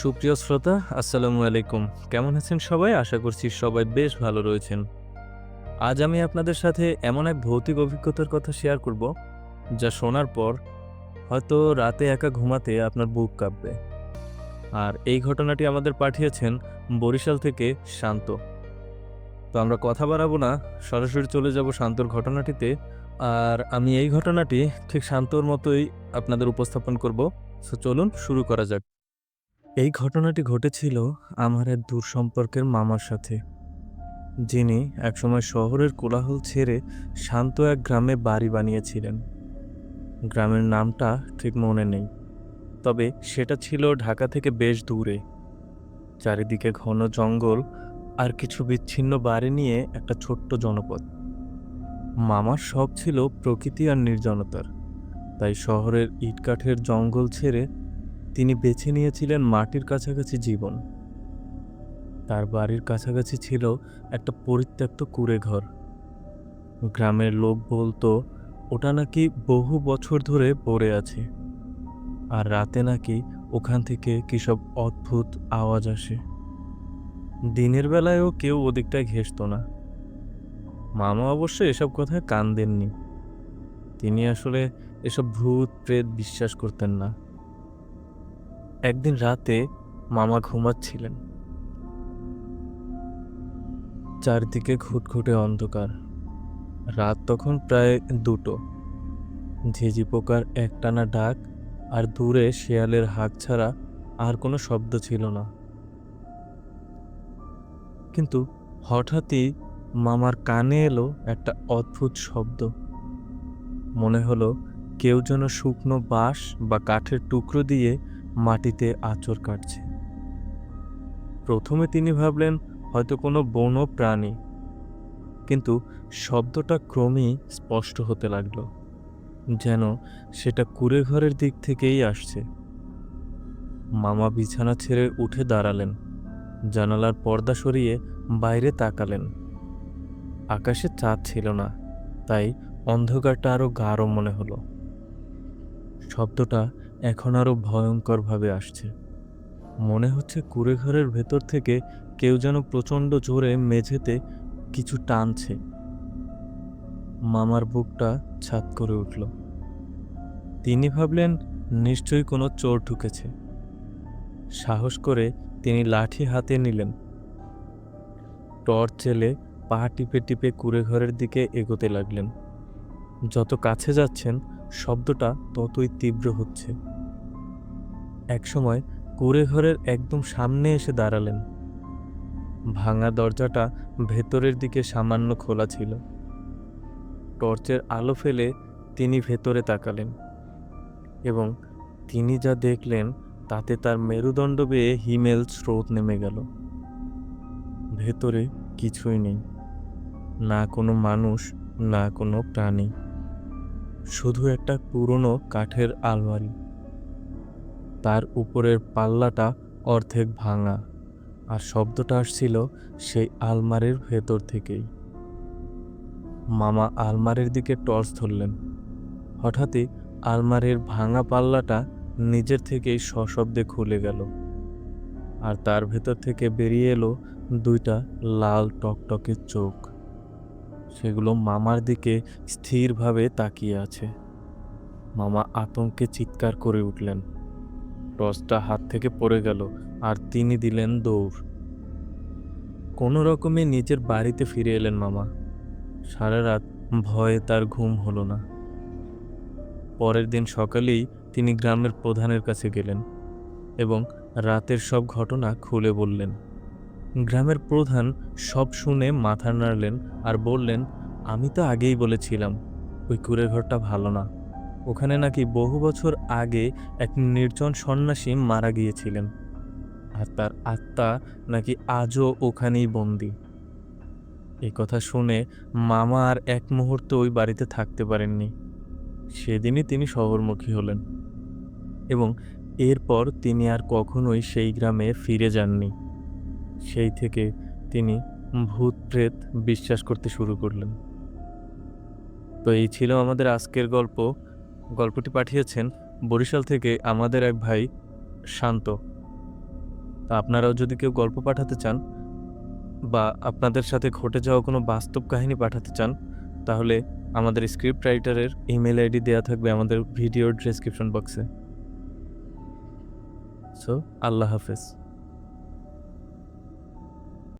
সুপ্রিয় শ্রোতা, আসসালামু আলাইকুম। কেমন আছেন সবাই? আশা করছি সবাই বেশ ভালো রয়েছেন। আজ আমি আপনাদের সাথে এমন এক ভৌতিক অভিজ্ঞতার কথা শেয়ার করব, যা শোনার পর হয়তো রাতে একা ঘুমাতে আপনার বুক কাঁপবে। আর এই ঘটনাটি আমাদের পাঠিয়েছেন বরিশাল থেকে শান্ত। তো আমরা কথা বাড়াবো না, সরাসরি চলে যাব শান্তর ঘটনাটিতে। আর আমি এই ঘটনাটি ঠিক শান্তর মতোই আপনাদের উপস্থাপন করব। সো চলুন শুরু করা যাক। এই ঘটনাটি ঘটেছিল আমার এক দূর সম্পর্কের মামার সাথে, যিনি একসময় শহরের কোলাহল ছেড়ে শান্ত এক গ্রামে বাড়ি বানিয়েছিলেন। গ্রামের নামটা ঠিক মনে নেই, তবে সেটা ছিল ঢাকা থেকে বেশ দূরে। চারিদিকে ঘন জঙ্গল আর কিছু বিচ্ছিন্ন বাড়ি নিয়ে একটা ছোট্ট জনপদ। মামার শখ ছিল প্রকৃতি আর নির্জনতার, তাই শহরের ইটকাঠের জঙ্গল ছেড়ে তিনি বেছে নিয়েছিলেন মাটির কাছাকাছি জীবন। তার বাড়ির কাছাকাছি ছিল একটা পরিত্যক্ত কুঁড়েঘর। গ্রামের লোক বলতো ওটা নাকি বহু বছর ধরে পড়ে আছে, আর রাতে নাকি ওখান থেকে কিসব অদ্ভুত আওয়াজ আসে। দিনের বেলায়ও কেউ ওদিকটায় ঘেঁষত না। মামা অবশ্য এসব কথায় কান দেননি। তিনি আসলে এসব ভূত প্রেত বিশ্বাস করতেন না। একদিন রাতে মামা ঘুমাচ্ছিলেন। চারদিকে ঘুটঘুটে অন্ধকার। রাত তখন প্রায় 2টো। ঝিঁঝি পোকার একটানা ডাক আর দূরে শেয়ালের হাঁক ছাড়া আর কোনো শব্দ ছিল না। কিন্তু হঠাৎই মামার কানে এলো একটা অদ্ভুত শব্দ। মনে হলো কেউ যেন শুকনো বাঁশ বা কাঠের টুকরো দিয়ে মাটিতে আঁচড় কাটছে। প্রথমে তিনি ভাবলেন হয়তো কোনো বন্য প্রাণী, কিন্তু শব্দটা ক্রমেই স্পষ্ট হতে লাগলো, যেন সেটা কুঁড়েঘরের দিক থেকেই আসছে। মামা বিছানা ছেড়ে উঠে দাঁড়ালেন, জানালার পর্দা সরিয়ে বাইরে তাকালেন। আকাশে চাঁদ ছিল না, তাই অন্ধকারটা আরো গাঢ় মনে হলো। শব্দটা এখন আরো ভয়ঙ্করভাবে আসছে। মনে হচ্ছে কুঁড়েঘরের ভেতর থেকে কেউ যেন প্রচণ্ড জোরে মেঝেতে কিছু টানছে। মামার বুকটা ছাদ করে উঠল। তিনি ভাবলেন নিশ্চয়ই কোনো চোর ঢুকেছে। সাহস করে তিনি লাঠি হাতে নিলেন। টর্চ জেলে পা টিপে টিপে কুঁড়েঘরের দিকে এগোতে লাগলেন। যত কাছে যাচ্ছেন শব্দটা ততই তীব্র হচ্ছে। একসময় কুঁড়েঘরের একদম সামনে এসে দাঁড়ালেন। ভাঙা দরজাটা ভেতরের দিকে সামান্য খোলা ছিল। টর্চের আলো ফেলে তিনি ভেতরে তাকালেন, এবং তিনি যা দেখলেন তাতে তার মেরুদণ্ড বেয়ে হিমেল স্রোত নেমে গেল। ভেতরে কিছুই নেই, না কোনো মানুষ, না কোনো প্রাণী, শুধু একটা পুরনো কাঠের আলমারি। তার উপরের পাল্লাটা অর্ধেক ভাঙা, আর শব্দটা আসছিল সেই আলমারির ভেতর থেকেই। মামা আলমারির দিকে টর্চ ধরলেন। হঠাৎই আলমারির ভাঙা পাল্লাটা নিজের থেকেই সশব্দে খুলে গেল, আর তার ভেতর থেকে বেরিয়ে এলো 2টা লাল টকটকে চোখ। সেগুলো মামার দিকে স্থিরভাবে তাকিয়ে আছে। মামা আতঙ্কে চিৎকার করে উঠলেন। টর্চটা হাত থেকে পড়ে গেল, আর তিনি দিলেন দৌড়। কোনো রকমে নিজের বাড়িতে ফিরে এলেন মামা। সারা রাত ভয়ে তার ঘুম হলো না। পরের দিন সকালেই তিনি গ্রামের প্রধানের কাছে গেলেন এবং রাতের সব ঘটনা খুলে বললেন। গ্রামের প্রধান সব শুনে মাথা নাড়লেন আর বললেন, আমি তো আগেই বলেছিলাম ওই কুঁড়েঘরটা ভালো না। ওখানে নাকি বহু বছর আগে এক নির্জন সন্ন্যাসী মারা গিয়েছিলেন, আর তার আত্মা নাকি আজও ওখানেই বন্দী। এই কথা শুনে মামা আর এক মুহূর্ত ওই বাড়িতে থাকতে পারেননি। সেদিনই তিনি শহরমুখী হলেন, এবং এরপর তিনি আর কখনোই সেই গ্রামে ফিরে যাননি। সেই থেকে তিনি ভূত প্রেত বিশ্বাস করতে শুরু করলেন। তো এই ছিল আমাদের আজকের গল্প। গল্পটি পাঠিয়েছেন বরিশাল থেকে আমাদের এক ভাই শান্ত। তা আপনারাও যদি কেউ গল্প পাঠাতে চান বা আপনাদের সাথে ঘটে যাওয়া কোনো বাস্তব কাহিনী পাঠাতে চান, তাহলে আমাদের স্ক্রিপ্ট রাইটারের ইমেইল আইডি দেয়া থাকবে আমাদের ভিডিওর ডেসক্রিপশন বক্সে। সো আল্লাহ হাফেজ।